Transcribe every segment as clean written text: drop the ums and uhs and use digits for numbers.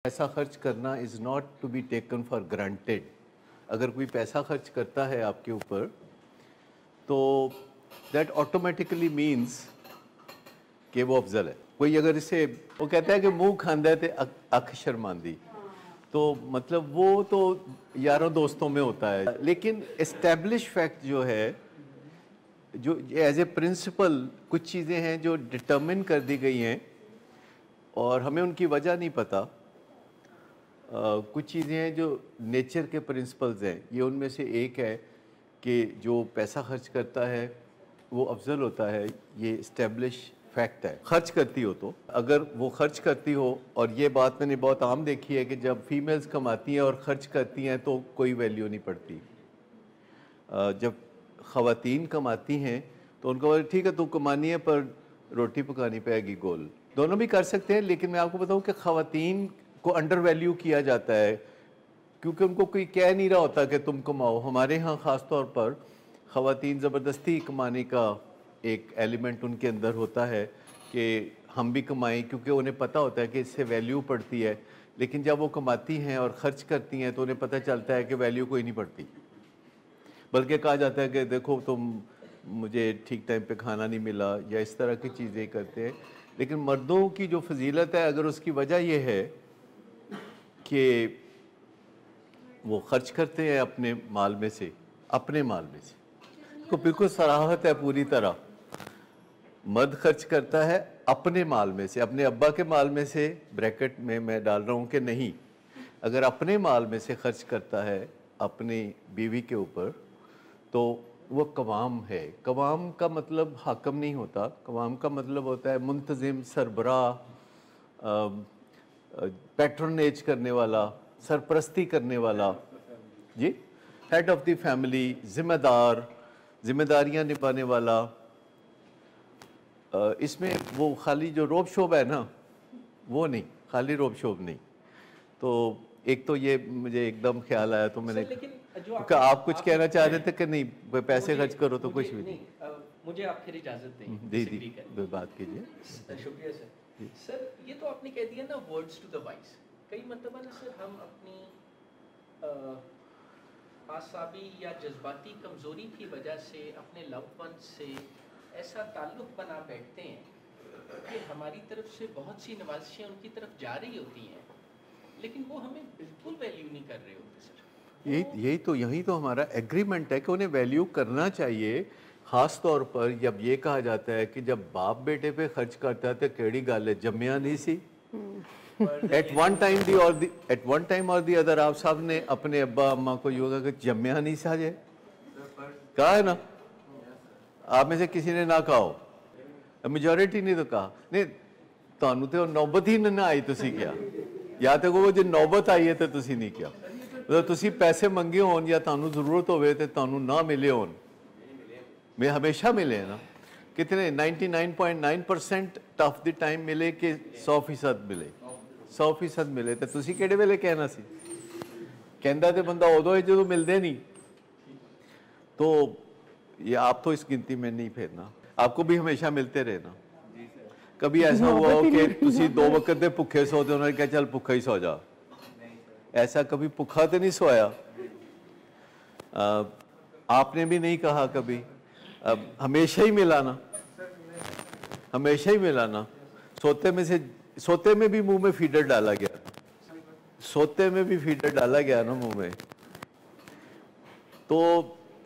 पैसा खर्च करना is not to be taken for granted. अगर कोई पैसा खर्च करता है आपके ऊपर तो दैट ऑटोमेटिकली मीन्स कि वो अफजल है। कोई अगर इसे वो कहता है कि मुंह खांदा है ते अख शर्मांदी, तो मतलब वो तो यारों दोस्तों में होता है। लेकिन एस्टेब्लिश फैक्ट जो है, जो एज ए प्रिंसिपल कुछ चीज़ें हैं जो डिटर्मिन कर दी गई हैं और हमें उनकी वजह नहीं पता। कुछ चीज़ें हैं जो नेचर के प्रिंसिपल्स हैं। ये उनमें से एक है कि जो पैसा खर्च करता है वो अफजल होता है। ये इस्टेब्लिश फैक्ट है। खर्च करती हो तो अगर वो खर्च करती हो, और ये बात मैंने बहुत आम देखी है कि जब फीमेल्स कमाती हैं और ख़र्च करती हैं तो कोई वैल्यू नहीं पड़ती। जब ख़वातीन कमाती हैं तो उनको बोले ठीक है तू कमानी है पर रोटी पकानी पड़ेगी गोल। दोनों भी कर सकते हैं, लेकिन मैं आपको बताऊं कि ख़वातीन को अंडर वैल्यू किया जाता है क्योंकि उनको कोई कह नहीं रहा होता कि तुम कमाओ। हमारे यहाँ ख़ास तौर पर ख़वातीन ज़बरदस्ती कमाने का एक एलिमेंट उनके अंदर होता है कि हम भी कमाएं, क्योंकि उन्हें पता होता है कि इससे वैल्यू पड़ती है। लेकिन जब वो कमाती हैं और ख़र्च करती हैं तो उन्हें पता चलता है कि वैल्यू कोई नहीं पड़ती, बल्कि कहा जाता है कि देखो तुम मुझे ठीक टाइम पे खाना नहीं मिला, या इस तरह की चीज़ें करते हैं। लेकिन मर्दों की जो फजीलत है, अगर उसकी वजह यह है कि वो खर्च करते हैं अपने माल में से, तो बिल्कुल सराहत है पूरी तरह। मर्द खर्च करता है अपने माल में से, अपने अब्बा के माल में से, ब्रैकेट में मैं डाल रहा हूँ कि नहीं, अगर अपने माल में से खर्च करता है अपनी बीवी के ऊपर तो वो कवाम है। कवाम का मतलब हाकम नहीं होता, कवाम का मतलब होता है मुंतज़िम, सरबराह, पैट्रोनेज करने वाला, सरपरस्ती करने वाला, जी, हेड ऑफ द फैमिली, जिम्मेदार, जिम्मेदारियां निभाने वाला। इसमें वो खाली जो रोब शोब है ना, वो नहीं, खाली रोब शोब नहीं। तो एक तो ये मुझे एकदम ख्याल आया, तो मैंने क्योंकि आप कुछ कहना चाह रहे थे कि नहीं पैसे खर्च करो तो कुछ भी नहीं। मुझे आप फिर इजाजत दें, दी बात कीजिए। शुक्रिया सर। सर ये तो आपने कह दिया ना, वर्ड्स टू द वाइज। कई मतलब ना सर हम अपनी आसाबी या जज्बाती कमज़ोरी की वजह से अपने लव्ड वन से ऐसा ताल्लुक़ बना बैठते हैं कि हमारी तरफ से बहुत सी नवाजिशें उनकी तरफ जा रही होती हैं, लेकिन वो हमें बिल्कुल वैल्यू नहीं कर रहे होते सर। यही तो हमारा एग्रीमेंट है कि उन्हें वैल्यू करना चाहिए। ख़ास तौर पर जब ये कहा जाता है कि जब बाप बेटे पे खर्च करता है तो केड़ी गल है, जम्मिया नहीं सी। एट वन टाइम और दी अदर आप सब ने अपने अब्बा अम्मा को योगा कि जम्मिया नहीं साजे, कहा है ना? आप में से किसी ने ना कहा हो, मेजोरिटी ने तो कहा नहीं। ਤੁਹਾਨੂੰ तो नौबत ही ना आई, तुसी क्या या तो वो जो नौबत आई है तो तुसी नहीं किया। मतलब तुसी पैसे मंगे होन या ਤੁਹਾਨੂੰ ਜ਼ਰੂਰਤ ਹੋਵੇ ਤੇ ਤੁਹਾਨੂੰ ਨਾ ਮਿਲੇ ਹੋਣ, मैं हमेशा मिले हैं ना। कितने 99.9% ऑफ द टाइम मिले कि 100% मिले, 100% मिले तो तुसी ਕਿਹੜੇ ਵੇਲੇ कहना सी? कहता तो बंदा उदों है जो मिलते नहीं। तो ये आप तो इस गिनती में नहीं फेरना, आपको भी हमेशा मिलते रहना। कभी ऐसा हुआ हो कि तुसी 2 वक्त के भुखे सोते, उन्होंने कहा चल भुखा ही सो जा? ऐसा कभी भुखा तो नहीं सोया। आपने भी नहीं कहा कभी। हमेशा ही मिलाना, हमेशा ही मिलाना। सोते में भी मुंह में फीडर डाला गया, सोते में भी फीडर डाला गया ना मुंह में। तो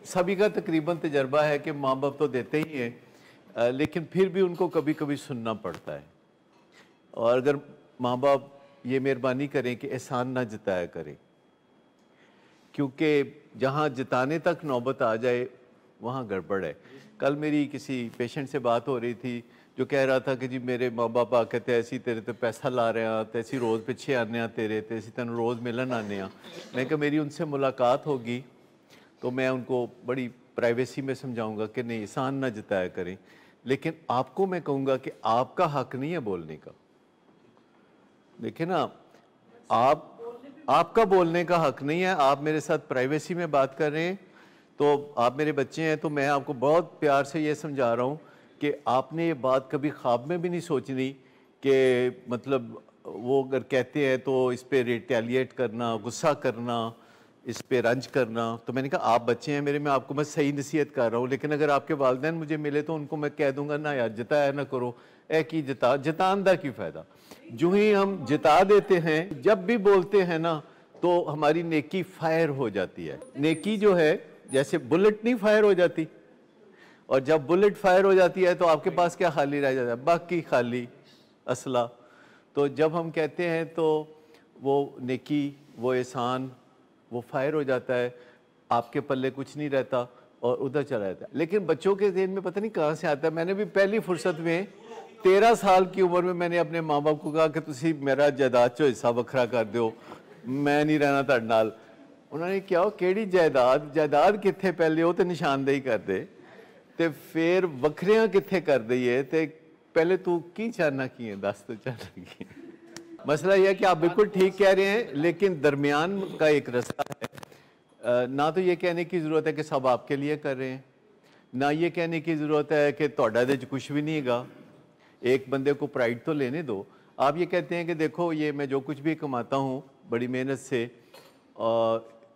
सभी का तकरीबन तजर्बा है कि माँ बाप तो देते ही हैं, लेकिन फिर भी उनको कभी कभी सुनना पड़ता है। और अगर माँ बाप ये मेहरबानी करें कि एहसान ना जताया करें, क्योंकि जहाँ जताने तक नौबत आ जाए वहाँ गड़बड़ है। कल मेरी किसी पेशेंट से बात हो रही थी जो कह रहा था कि जी मेरे माँ बाप आके ते ऐसी तेरे तो पैसा ला रहे हैं, तो ऐसी रोज़ पिछे आने तेरे ते ऐसी तेन रोज़ मिलन आने। मैं कहा मेरी उनसे मुलाकात होगी तो मैं उनको बड़ी प्राइवेसी में समझाऊंगा कि नहीं एहसान ना जताया करें, लेकिन आपको मैं कहूँगा कि आपका हक नहीं है बोलने का। देखिए ना, आपका बोलने का हक नहीं है। आप मेरे साथ प्राइवेसी में बात कर रहे हैं, तो आप मेरे बच्चे हैं, तो मैं आपको बहुत प्यार से ये समझा रहा हूँ कि आपने ये बात कभी ख्वाब में भी नहीं सोचनी कि मतलब वो अगर कहते हैं तो इस पे रिटेलिएट करना, गुस्सा करना, इस पे रंज करना। तो मैंने कहा आप बच्चे हैं मेरे, मैं आपको मैं सही नसीहत कर रहा हूँ, लेकिन अगर आपके वालिदैन मुझे मिले तो उनको मैं कह दूंगा ना यार जताया ना करो, ए की जतान दा की फ़ायदा। जो ही हम जिता देते हैं, जब भी बोलते हैं ना, तो हमारी नेकी फायर हो जाती है। नेकी जो है जैसे बुलेट नहीं फायर हो जाती, और जब बुलेट फायर हो जाती है तो आपके पास क्या खाली रह जाता है? बाकी खाली असला। तो जब हम कहते हैं तो वो नेकी, वो एहसान, वो फायर हो जाता है, आपके पल्ले कुछ नहीं रहता और उधर चला जाता है। लेकिन बच्चों के ज़हन में पता नहीं कहाँ से आता है। मैंने भी पहली फुर्सत में 13 साल की उम्र में मैंने अपने माँ बाप को कहा कि तुसी मेरा जायदाद चो हिस्सा वखरा कर दो, मैं नहीं रहना तुहाडे नाल। उन्होंने क्या केड़ी जायदाद, जायदाद कित्थे पहले वो तो निशानदेही कर दे, ते फिर वखरियां कित्थे कर दईए, ते पहले तू की चाहना की है, दस तो चाहना की है। मसला यह है कि आप बिल्कुल ठीक कह रहे हैं, लेकिन दरमियान का एक रास्ता है। ना तो ये कहने की ज़रूरत है कि सब आपके लिए कर रहे हैं, ना ये कहने की ज़रूरत है कि तुहाडा इहदे च कुछ भी नहीं हैगा। एक बंदे को प्राइड तो लेने दो। आप ये कहते हैं कि देखो ये मैं जो कुछ भी कमाता हूँ बड़ी मेहनत से,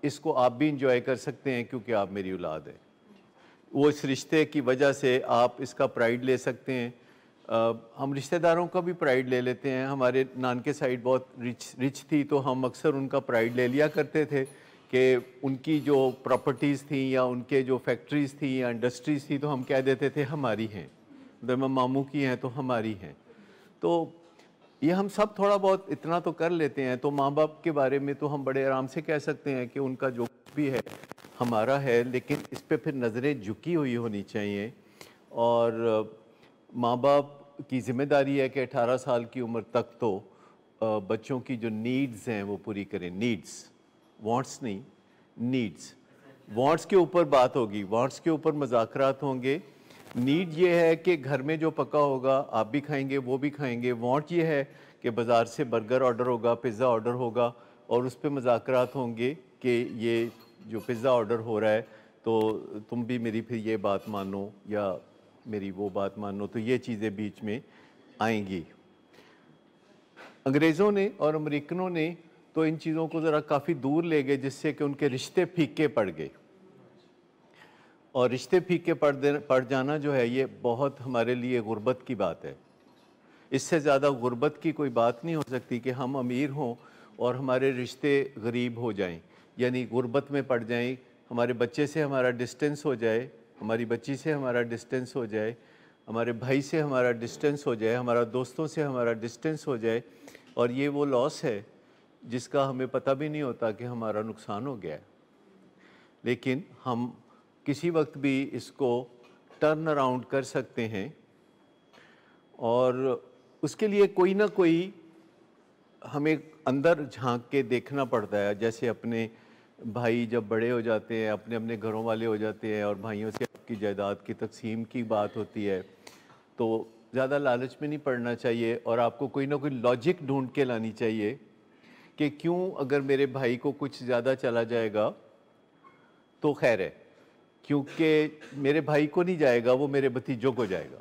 इसको आप भी इंजॉय कर सकते हैं क्योंकि आप मेरी औलाद है। वो इस रिश्ते की वजह से आप इसका प्राइड ले सकते हैं। हम रिश्तेदारों का भी प्राइड ले लेते हैं। हमारे नानके साइड बहुत रिच थी, तो हम अक्सर उनका प्राइड ले लिया करते थे कि उनकी जो प्रॉपर्टीज़ थी या उनके जो फैक्ट्रीज़ थी या इंडस्ट्रीज़ थी, तो हम कह देते थे हमारी हैं, मैं मामू की हैं तो हमारी हैं। तो ये हम सब थोड़ा बहुत इतना तो कर लेते हैं। तो माँ बाप के बारे में तो हम बड़े आराम से कह सकते हैं कि उनका जो भी है हमारा है, लेकिन इस पे फिर नज़रें झुकी हुई होनी चाहिए। और माँ बाप की ज़िम्मेदारी है कि 18 साल की उम्र तक तो बच्चों की जो नीड्स हैं वो पूरी करें। नीड्स, वांट्स नहीं, नीड्स। वांट्स के ऊपर बात होगी, वांट्स के ऊपर मुज़ाकरात होंगे। नीड ये है कि घर में जो पका होगा आप भी खाएंगे, वो भी खाएंगे। वांट ये है कि बाज़ार से बर्गर ऑर्डर होगा, पिज़्ज़ा ऑर्डर होगा, और उस पर मुज़ाकरात होंगे कि ये जो पिज़्ज़ा ऑर्डर हो रहा है तो तुम भी मेरी फिर ये बात मानो या मेरी वो बात मानो, तो ये चीज़ें बीच में आएंगी। अंग्रेज़ों ने और अमेरिकनों ने तो इन चीज़ों को ज़रा काफ़ी दूर ले गए, जिससे कि उनके रिश्ते फीके पड़ गए। और रिश्ते फीके पड़ जाना जो है ये बहुत हमारे लिए गुर्बत की बात है। इससे ज़्यादा गुर्बत की कोई बात नहीं हो सकती कि हम अमीर हों और हमारे रिश्ते गरीब हो जाएं, यानी गुर्बत में पड़ जाएं, हमारे बच्चे से हमारा डिस्टेंस हो जाए, हमारी बच्ची से हमारा डिस्टेंस हो जाए, हमारे भाई से हमारा डिस्टेंस हो जाए, हमारा दोस्तों से हमारा डिस्टेंस हो जाए। और ये वो लॉस है जिसका हमें पता भी नहीं होता कि हमारा नुकसान हो गया है, लेकिन हम किसी वक्त भी इसको टर्न अराउंड कर सकते हैं। और उसके लिए कोई ना कोई हमें अंदर झांक के देखना पड़ता है। जैसे अपने भाई जब बड़े हो जाते हैं, अपने अपने घरों वाले हो जाते हैं, और भाइयों से आपकी जायदाद की तकसीम की बात होती है, तो ज़्यादा लालच में नहीं पड़ना चाहिए और आपको कोई ना कोई लॉजिक ढूंढ के लानी चाहिए कि क्यों अगर मेरे भाई को कुछ ज़्यादा चला जाएगा तो खैर है, क्योंकि मेरे भाई को नहीं जाएगा, वो मेरे भतीजों को जाएगा।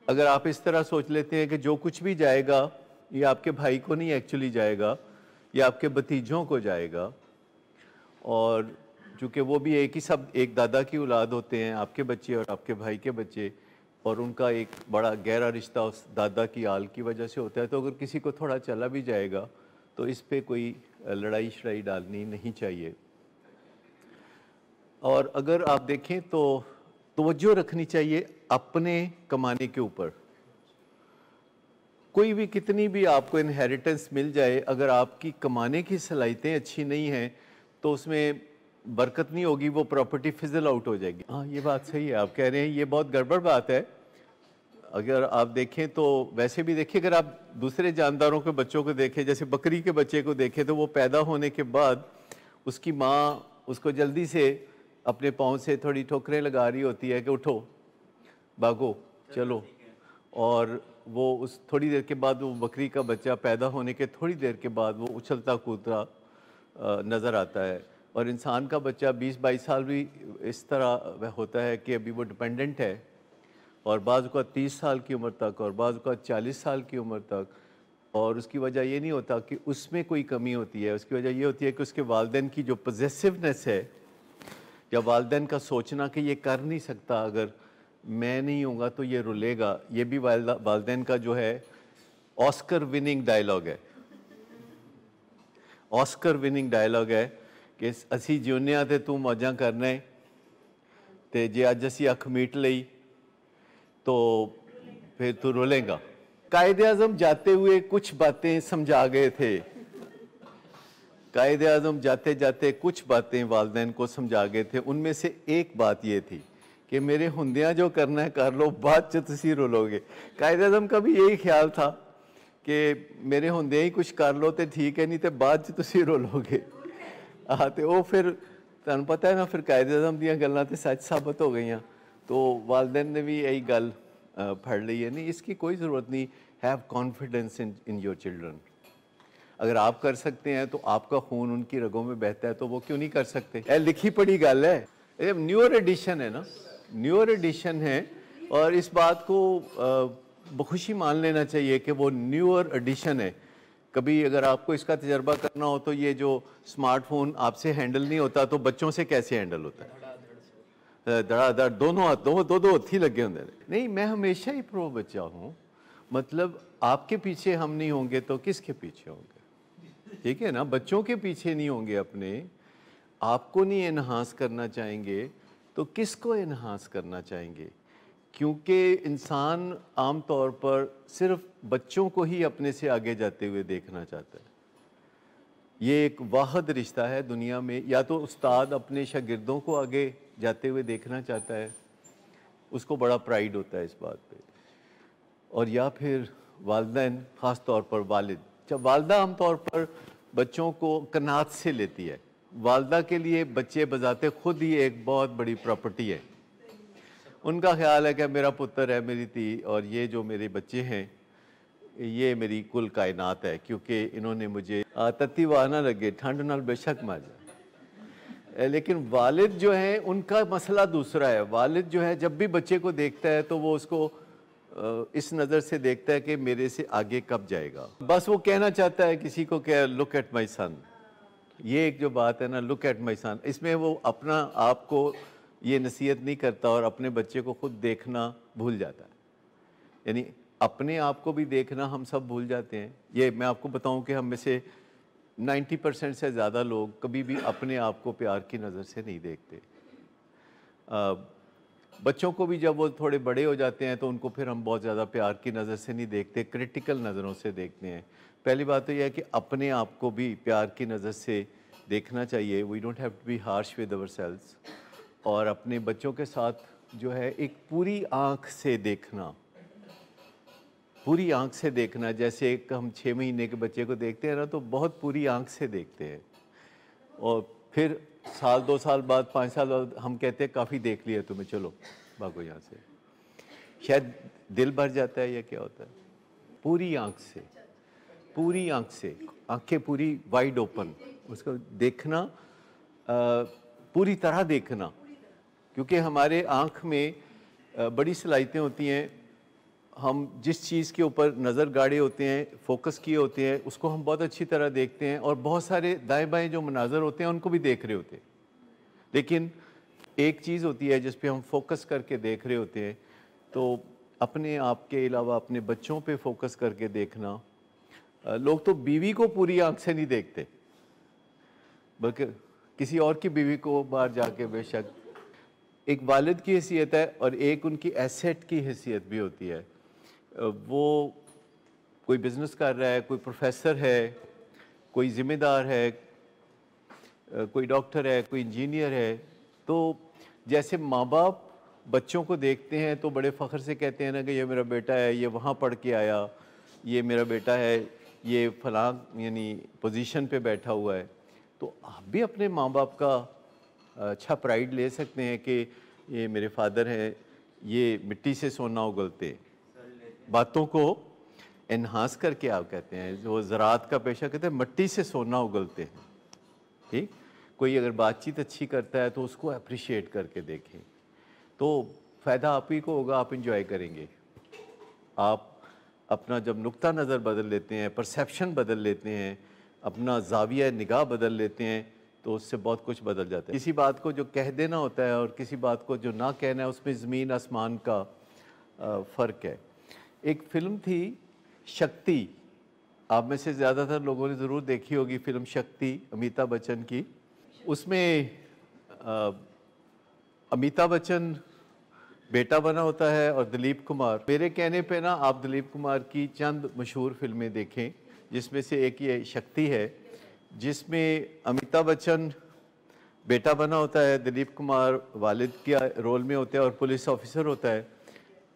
अगर आप इस तरह सोच लेते हैं कि जो कुछ भी जाएगा ये आपके भाई को नहीं एक्चुअली जाएगा, ये आपके भतीजों को जाएगा। और चूँकि वो भी एक ही सब एक दादा की औलाद होते हैं, आपके बच्चे और आपके भाई के बच्चे, और उनका एक बड़ा गहरा रिश्ता उस दादा की आल की वजह से होता है। तो अगर किसी को थोड़ा चला भी जाएगा तो इस पे कोई लड़ाई शड़ाई डालनी नहीं चाहिए। और अगर आप देखें तो तवज्जो रखनी चाहिए अपने कमाने के ऊपर। कोई भी कितनी भी आपको इनहेरिटेंस मिल जाए, अगर आपकी कमाने की सलाहियतें अच्छी नहीं हैं तो उसमें बरकत नहीं होगी, वो प्रॉपर्टी फिजल आउट हो जाएगी। हाँ, ये बात सही है, आप कह रहे हैं, ये बहुत गड़बड़ बात है। अगर आप देखें तो वैसे भी देखिए, अगर आप दूसरे जानदारों के बच्चों को देखें, जैसे बकरी के बच्चे को देखें, तो वो पैदा होने के बाद उसकी माँ उसको जल्दी से अपने पाँव से थोड़ी ठोकरें लगा रही होती है कि उठो, भागो, चलो। और वो उस थोड़ी देर के बाद वो बकरी का बच्चा पैदा होने के थोड़ी देर के बाद वो उछलता कूदता नज़र आता है। और इंसान का बच्चा 20-22 साल भी इस तरह होता है कि अभी वो डिपेंडेंट है, और बाज़ का 30 साल की उम्र तक और बाज़ का 40 साल की उम्र तक और उसकी वजह ये नहीं होता कि उसमें कोई कमी होती है, उसकी वजह ये होती है कि उसके वालिदैन की जो पॉजेसिवनेस है, या वालिदैन का सोचना कि ये कर नहीं सकता, अगर मैं नहीं होऊंगा तो ये रुलेगा, ये भी वालिदैन का जो है ऑस्कर विनिंग डायलॉग है। ऑस्कर विनिंग डायलॉग है कि असी जिउने ते तू मौजां करना है, ते जे अज असी अख मीट लई तो फिर तू रुलेगा। कायदे आज़म जाते हुए कुछ बातें समझा गए थे। कायदे आज़म जाते जाते कुछ बातें वालिदैन को समझा गए थे। उनमें से एक बात ये थी कि मेरे हुंदियां जो करना है कर लो, बाद च तुसी रुलोगे। कायदे आज़म का भी यही ख्याल था कि मेरे हुंदियां ही कुछ कर लो तो ठीक है, नहीं तो बाद च तुसी रुलोगे। हाँ, तो वो फिर तुहानूं पता है ना, फिर कायदे आज़म दीयां गल्लां ते सच साबित हो गई। तो वालिदैन ने भी यही गल फड़ ली है। नहीं, इसकी कोई ज़रूरत नहीं। Have confidence in your children. अगर आप कर सकते हैं तो आपका खून उनकी रगों में बहता है, तो वो क्यों नहीं कर सकते। ये लिखी पढ़ी गल है, ये न्यूअर एडिशन है ना, न्यूअर एडिशन है। और इस बात को बखुशी मान लेना चाहिए कि वो न्यूअर एडिशन है। कभी अगर आपको इसका तजर्बा करना हो तो ये जो स्मार्टफोन आपसे हैंडल नहीं होता तो बच्चों से कैसे हैंडल होता है, धड़ाधड़ दोनों हाथ, दो हथी लगे होंगे। नहीं, मैं हमेशा ही प्रो बच्चा हूँ। मतलब आपके पीछे हम नहीं होंगे तो किसके पीछे होंगे, ठीक है ना। बच्चों के पीछे नहीं होंगे अपने, आपको नहीं एनहांस करना चाहेंगे तो किसको एनहांस करना चाहेंगे। क्योंकि इंसान आम तौर पर सिर्फ बच्चों को ही अपने से आगे जाते हुए देखना चाहता है। ये एक वाहिद रिश्ता है दुनिया में, या तो उस्ताद अपने शागिर्दों को आगे जाते हुए देखना चाहता है, उसको बड़ा प्राइड होता है इस बात पे, और या फिर वालिदैन, ख़ास तौर पर वालिद। जब वालदा आम तौर पर बच्चों को कनात से लेती है। वालदा के लिए बच्चे बजाते खुद ही एक बहुत बड़ी प्रॉपर्टी है। उनका ख्याल है कि मेरा पुत्र है, मेरी धी, और ये जो मेरे बच्चे हैं ये मेरी कुल कायनात है, क्योंकि इन्होंने मुझे तत्ती वाह ना लगे, ठंड नाल बेशक मर जाए। लेकिन वालिद जो है उनका मसला दूसरा है। वालिद जो है जब भी बच्चे को देखता है तो वो उसको इस नज़र से देखता है कि मेरे से आगे कब जाएगा। बस वो कहना चाहता है किसी को कि लुक एट माई सन। ये एक जो बात है ना, लुक एट माई सन, इसमें वो अपना आप को ये नसीहत नहीं करता और अपने बच्चे को खुद देखना भूल जाता है। यानी अपने आप को भी देखना हम सब भूल जाते हैं। ये मैं आपको बताऊं कि हम में से 90% से ज़्यादा लोग कभी भी अपने आप को प्यार की नज़र से नहीं देखते। बच्चों को भी जब वो थोड़े बड़े हो जाते हैं तो उनको फिर हम बहुत ज़्यादा प्यार की नज़र से नहीं देखते, क्रिटिकल नज़रों से देखते हैं। पहली बात तो यह है कि अपने आप को भी प्यार की नज़र से देखना चाहिए। We don't have to be harsh with ourselves. और अपने बच्चों के साथ जो है एक पूरी आँख से देखना, पूरी आँख से देखना। जैसे एक हम 6 महीने के बच्चे को देखते हैं ना, तो बहुत पूरी आँख से देखते हैं, और फिर साल 2 साल बाद 5 साल बाद हम कहते हैं काफ़ी देख लिया तुम्हें, चलो भागो यहाँ से। शायद दिल भर जाता है या क्या होता है। पूरी आँख से, पूरी आँख से, आँखें पूरी वाइड ओपन, उसको देखना, पूरी तरह देखना। क्योंकि हमारे आँख में बड़ी सलाहियतें होती हैं। हम जिस चीज़ के ऊपर नज़र गाड़े होते हैं, फोकस किए होते हैं, उसको हम बहुत अच्छी तरह देखते हैं, और बहुत सारे दाएं बाएं जो मनाजर होते हैं उनको भी देख रहे होते हैं। लेकिन एक चीज़ होती है जिस पे हम फोकस करके देख रहे होते हैं। तो अपने आप के अलावा अपने बच्चों पे फोकस करके देखना। लोग तो बीवी को पूरी आँख से नहीं देखते, बल्कि किसी और की बीवी को बाहर जाके, बेशक एक वालिद की हैसियत है और एक उनकी एसेट की हैसियत भी होती है। वो कोई बिज़नेस कर रहा है, कोई प्रोफेसर है, कोई ज़िम्मेदार है, कोई डॉक्टर है, कोई इंजीनियर है। तो जैसे माँ बाप बच्चों को देखते हैं तो बड़े फ़ख्र से कहते हैं ना कि ये मेरा बेटा है, ये वहाँ पढ़ के आया, ये मेरा बेटा है, ये फलां यानी पोजीशन पे बैठा हुआ है। तो आप भी अपने माँ बाप का अच्छा प्राइड ले सकते हैं कि ये मेरे फादर हैं, ये मिट्टी से सोना उगलते। बातों को एनहांस करके आप कहते हैं, जो ज़राअत का पेशा कहते हैं, मिट्टी से सोना उगलते हैं। ठीक, कोई अगर बातचीत अच्छी करता है तो उसको अप्रिशिएट करके देखें, तो फ़ायदा आप ही को होगा, आप इंजॉय करेंगे। आप अपना जब नुक्ता नज़र बदल लेते हैं, परसेप्शन बदल लेते हैं, अपना ज़ाविया निगाह बदल लेते हैं, तो उससे बहुत कुछ बदल जाता है। किसी बात को जो कह देना होता है और किसी बात को जो ना कहना है, उसमें ज़मीन आसमान का फ़र्क है। एक फ़िल्म थी शक्ति, आप में से ज़्यादातर लोगों ने ज़रूर देखी होगी फ़िल्म शक्ति, अमिताभ बच्चन की। उसमें अमिताभ बच्चन बेटा बना होता है और दिलीप कुमार। मेरे कहने पे ना आप दिलीप कुमार की चंद मशहूर फ़िल्में देखें, जिसमें से एक ये शक्ति है, जिसमें अमिताभ बच्चन बेटा बना होता है, दिलीप कुमार वालिद के रोल में होते हैं और पुलिस ऑफिसर होता है,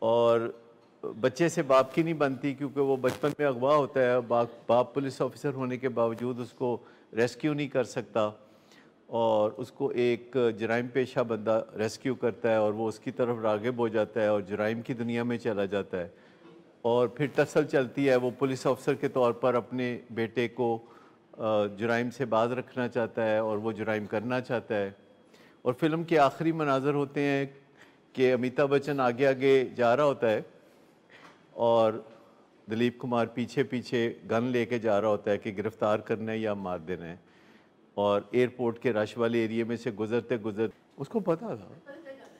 और बच्चे से बाप की नहीं बनती क्योंकि वो बचपन में अगवा होता है। बाप पुलिस ऑफिसर होने के बावजूद उसको रेस्क्यू नहीं कर सकता और उसको एक जराइम पेशा बंदा रेस्क्यू करता है और वो उसकी तरफ राग़िब हो जाता है और जराइम की दुनिया में चला जाता है। और फिर टसल चलती है, वो पुलिस ऑफिसर के तौर पर अपने बेटे को जराइम से बाज रखना चाहता है और वो जराइम करना चाहता है। और फिल्म के आखिरी मनाज़र होते हैं कि अमिताभ बच्चन आगे आगे जा रहा होता है और दिलीप कुमार पीछे पीछे गन लेके जा रहा होता है कि गिरफ़्तार करना है या मार देना है। और एयरपोर्ट के रश वाले एरिए में से गुजरते उसको पता था,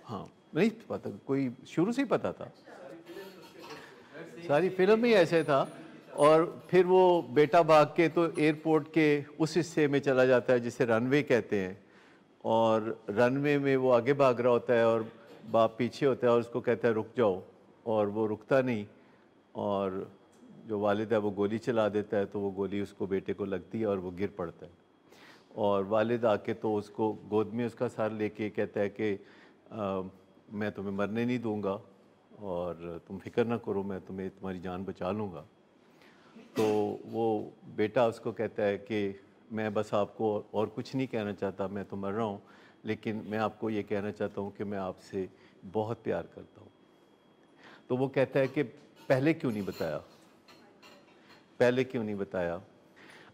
हाँ नहीं पता, कोई शुरू से ही पता था, सारी फिल्म ही ऐसे था। और फिर वो बेटा भाग के तो एयरपोर्ट के उस हिस्से में चला जाता है जिसे रनवे कहते हैं, और रनवे में वो आगे भाग रहा होता है और बाप पीछे होता है और उसको कहता है रुक जाओ, और वो रुकता नहीं और जो वालिद है वो गोली चला देता है, तो वो गोली उसको बेटे को लगती है और वो गिर पड़ता है। और वालिद आके तो उसको गोद में उसका सर लेके कहता है कि मैं तुम्हें मरने नहीं दूंगा और तुम फिक्र ना करो, मैं तुम्हारी जान बचा लूँगा। तो वो बेटा उसको कहता है कि मैं बस आपको और कुछ नहीं कहना चाहता, मैं तो मर रहा हूँ, लेकिन मैं आपको ये कहना चाहता हूँ कि मैं आपसे बहुत प्यार करता हूँ। तो वो कहता है कि पहले क्यों नहीं बताया, पहले क्यों नहीं बताया।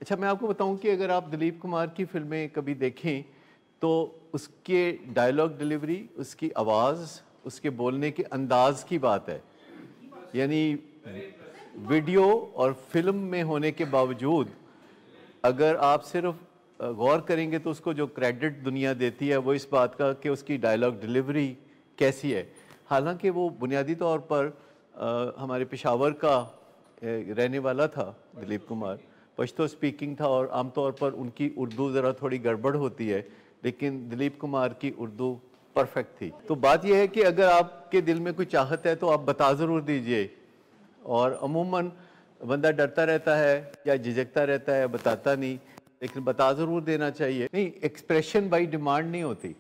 अच्छा, मैं आपको बताऊं कि अगर आप दिलीप कुमार की फिल्में कभी देखें तो उसके डायलॉग डिलीवरी, उसकी आवाज़, उसके बोलने के अंदाज की बात है, यानी वीडियो और फिल्म में होने के बावजूद अगर आप सिर्फ गौर करेंगे तो उसको जो क्रेडिट दुनिया देती है वो इस बात का कि उसकी डायलॉग डिलीवरी कैसी है। हालांकि वो बुनियादी तौर पर हमारे पेशावर का रहने वाला था दिलीप कुमार, पश्तो स्पीकिंग था और आमतौर पर उनकी उर्दू ज़रा थोड़ी गड़बड़ होती है, लेकिन दिलीप कुमार की उर्दू परफेक्ट थी। तो बात यह है कि अगर आपके दिल में कोई चाहत है तो आप बता ज़रूर दीजिए, और अमूमन बंदा डरता रहता है या झिझकता रहता है, बताता नहीं, लेकिन बता ज़रूर देना चाहिए। नहीं, एक्सप्रेशन बाई डिमांड नहीं होती।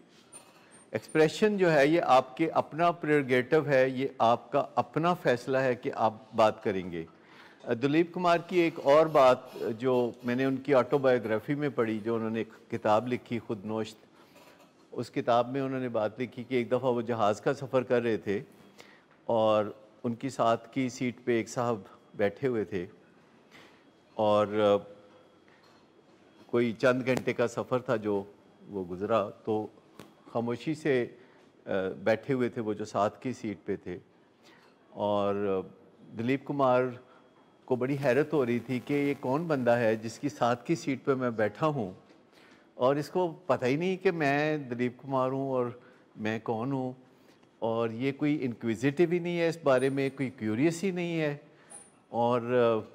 एक्सप्रेशन जो है ये आपके अपना प्रेरोगेटिव है, ये आपका अपना फैसला है कि आप बात करेंगे। दिलीप कुमार की एक और बात जो मैंने उनकी ऑटोबायोग्राफी में पढ़ी, जो उन्होंने एक किताब लिखी खुद नोश्त, उस किताब में उन्होंने बात लिखी कि एक दफ़ा वो जहाज़ का सफ़र कर रहे थे और उनकी साथ की सीट पे एक साहब बैठे हुए थे और कोई चंद घंटे का सफ़र था जो वो गुज़रा, तो खामोशी से बैठे हुए थे वो जो साथ की सीट पे थे, और दिलीप कुमार को बड़ी हैरत हो रही थी कि ये कौन बंदा है जिसकी साथ की सीट पे मैं बैठा हूँ और इसको पता ही नहीं कि मैं दिलीप कुमार हूँ और मैं कौन हूँ, और ये कोई इंक्विजिटिव ही नहीं है इस बारे में, कोई क्यूरियस ही नहीं है। और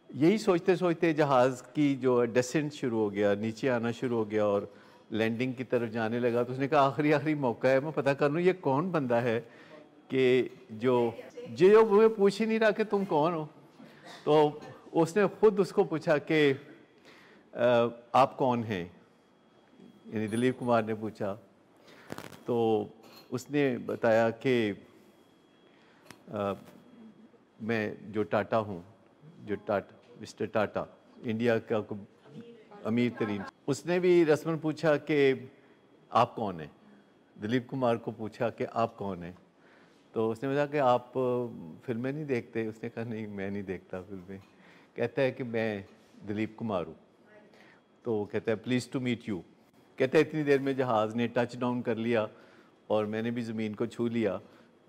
यही सोचते सोचते जहाज़ की जो डेसेंट शुरू हो गया, नीचे आना शुरू हो गया और लैंडिंग की तरफ जाने लगा, तो उसने कहा आखिरी मौका है, मैं पता कर लूँ ये कौन बंदा है कि जो मुझे पूछ ही नहीं रहा कि तुम कौन हो। तो उसने खुद उसको पूछा कि आप कौन हैं, यानी दिलीप कुमार ने पूछा। तो उसने बताया कि मैं जो टाटा हूँ, मिस्टर टाटा, इंडिया का अमीर तरीन। उसने भी रस्मन पूछा कि आप कौन हैं, दिलीप कुमार को पूछा कि आप कौन हैं। तो उसने बताया कि आप फिल्में नहीं देखते। उसने कहा नहीं, मैं नहीं देखता फिल्में। कहता है कि मैं दिलीप कुमार हूँ। तो कहता है प्लीज़ टू मीट यू। कहता है इतनी देर में जहाज़ ने टच डाउन कर लिया और मैंने भी ज़मीन को छू लिया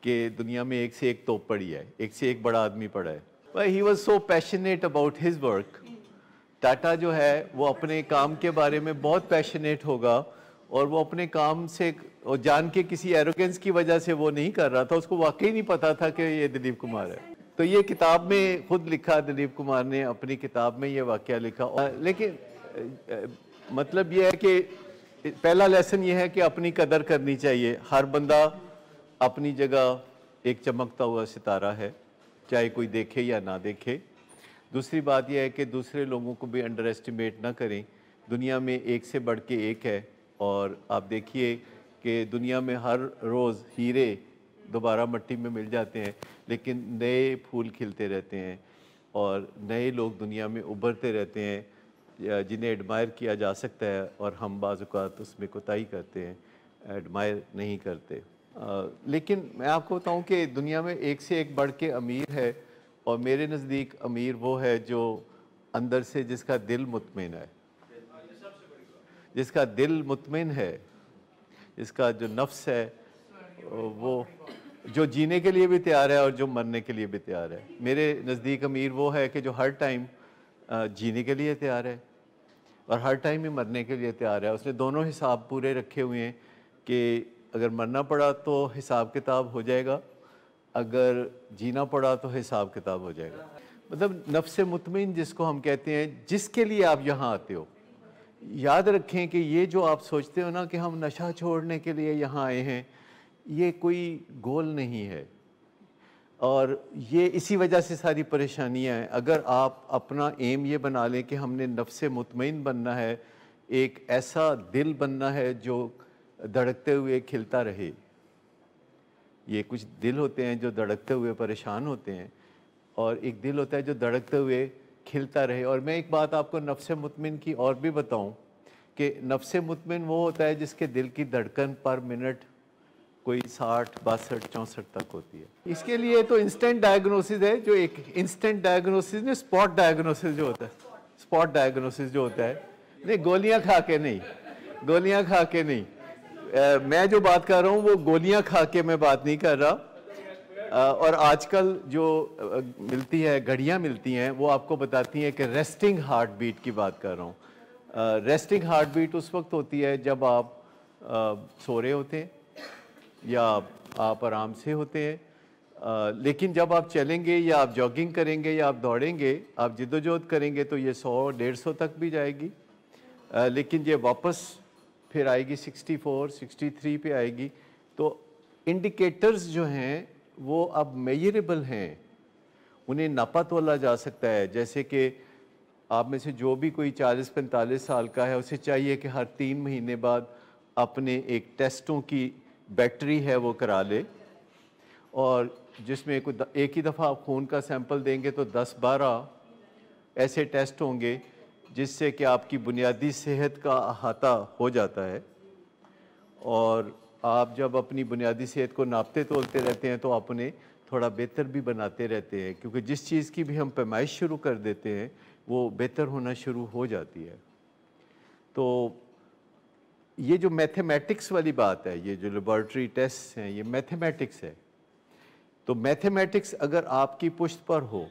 कि दुनिया में एक से एक तोप पड़ी है, एक से एक बड़ा आदमी पड़ा है। He was so passionate about his work. Tata जो है वो अपने काम के बारे में बहुत पैशनेट होगा, और वो अपने काम से और जान के किसी एरोगेंस की वजह से वो नहीं कर रहा था, उसको वाकई नहीं पता था कि ये दिलीप कुमार है। तो ये किताब में खुद लिखा, दिलीप कुमार ने अपनी किताब में ये वाकया लिखा। लेकिन मतलब ये है कि पहला लेसन ये है कि अपनी कदर करनी चाहिए। हर बंदा अपनी जगह एक चमकता हुआ सितारा है, चाहे कोई देखे या ना देखे। दूसरी बात यह है कि दूसरे लोगों को भी अंडर एस्टिमेट ना करें। दुनिया में एक से बढ़ के एक है, और आप देखिए कि दुनिया में हर रोज़ हीरे दोबारा मिट्टी में मिल जाते हैं, लेकिन नए फूल खिलते रहते हैं और नए लोग दुनिया में उभरते रहते हैं जिन्हें एडमायर किया जा सकता है, और हम बाज़ औक़ात उसमें कोताही करते हैं, एडमायर नहीं करते। लेकिन मैं आपको बताऊं कि दुनिया में एक से एक बढ़ के अमीर है, और मेरे नज़दीक अमीर वो है जो अंदर से जिसका दिल मुतमिन है, जिसका दिल मुतमिन है, जिसका जो नफ्स है वो जो जीने के लिए भी तैयार है और जो मरने के लिए भी तैयार है। मेरे नज़दीक अमीर वो है कि जो हर टाइम जीने के लिए तैयार है और हर टाइम ही मरने के लिए तैयार है। उसने दोनों हिसाब पूरे रखे हुए हैं कि अगर मरना पड़ा तो हिसाब किताब हो जाएगा, अगर जीना पड़ा तो हिसाब किताब हो जाएगा। मतलब नफ्स मुतमिन जिसको हम कहते हैं, जिसके लिए आप यहाँ आते हो। याद रखें कि ये जो आप सोचते हो ना कि हम नशा छोड़ने के लिए यहाँ आए हैं, ये कोई गोल नहीं है, और ये इसी वजह से सारी परेशानियाँ हैं। अगर आप अपना एम ये बना लें कि हमने नफ्स मुतमिन बनना है, एक ऐसा दिल बनना है जो धड़कते हुए खिलता रहे। ये कुछ दिल होते हैं जो धड़कते हुए परेशान होते हैं, और एक दिल होता है जो धड़कते हुए खिलता रहे। और मैं एक बात आपको नफ्स मुतमिन की और भी बताऊं कि नफ्स मुतमिन वो होता है जिसके दिल की धड़कन पर मिनट कोई 60, 62, 64 तक होती है। इसके लिए तो इंस्टेंट डायग्नोसिस है, जो एक इंस्टेंट डायग्नोसिस ने स्पॉट डायग्नोसिस जो होता है, स्पॉट डायग्नोसिस जो होता है, नहीं गोलियां खा के नहीं, गोलियां खा के नहीं। मैं जो बात कर रहा हूँ वो गोलियां खा के मैं बात नहीं कर रहा। और आजकल जो मिलती है, घड़ियां मिलती हैं, वो आपको बताती हैं कि रेस्टिंग हार्ट बीट की बात कर रहा हूँ। रेस्टिंग हार्ट बीट उस वक्त होती है जब आप सो रहे होते हैं या आप आराम से होते हैं। लेकिन जब आप चलेंगे या आप जॉगिंग करेंगे या आप दौड़ेंगे, आप जिद्दोजहद करेंगे तो ये 100, 150 तक भी जाएगी। लेकिन ये वापस फिर आएगी 64, 63 पे आएगी। तो इंडिकेटर्स जो हैं वो अब मेजरेबल हैं, उन्हें नापा तोला जा सकता है। जैसे कि आप में से जो भी कोई 40-45 साल का है, उसे चाहिए कि हर 3 महीने बाद अपने एक टेस्टों की बैटरी है वो करा ले, और जिसमें एक ही दफ़ा आप खून का सैंपल देंगे तो 10-12 ऐसे टेस्ट होंगे जिससे कि आपकी बुनियादी सेहत का अहाता हो जाता है। और आप जब अपनी बुनियादी सेहत को नापते तोलते रहते हैं तो आप उन्हें थोड़ा बेहतर भी बनाते रहते हैं, क्योंकि जिस चीज़ की भी हम पैमाइश शुरू कर देते हैं वो बेहतर होना शुरू हो जाती है। तो ये जो मैथमेटिक्स वाली बात है, ये जो लेबॉर्ट्री टेस्ट हैं, ये मैथमेटिक्स है। तो मैथमेटिक्स अगर आपकी पुश्त पर हो,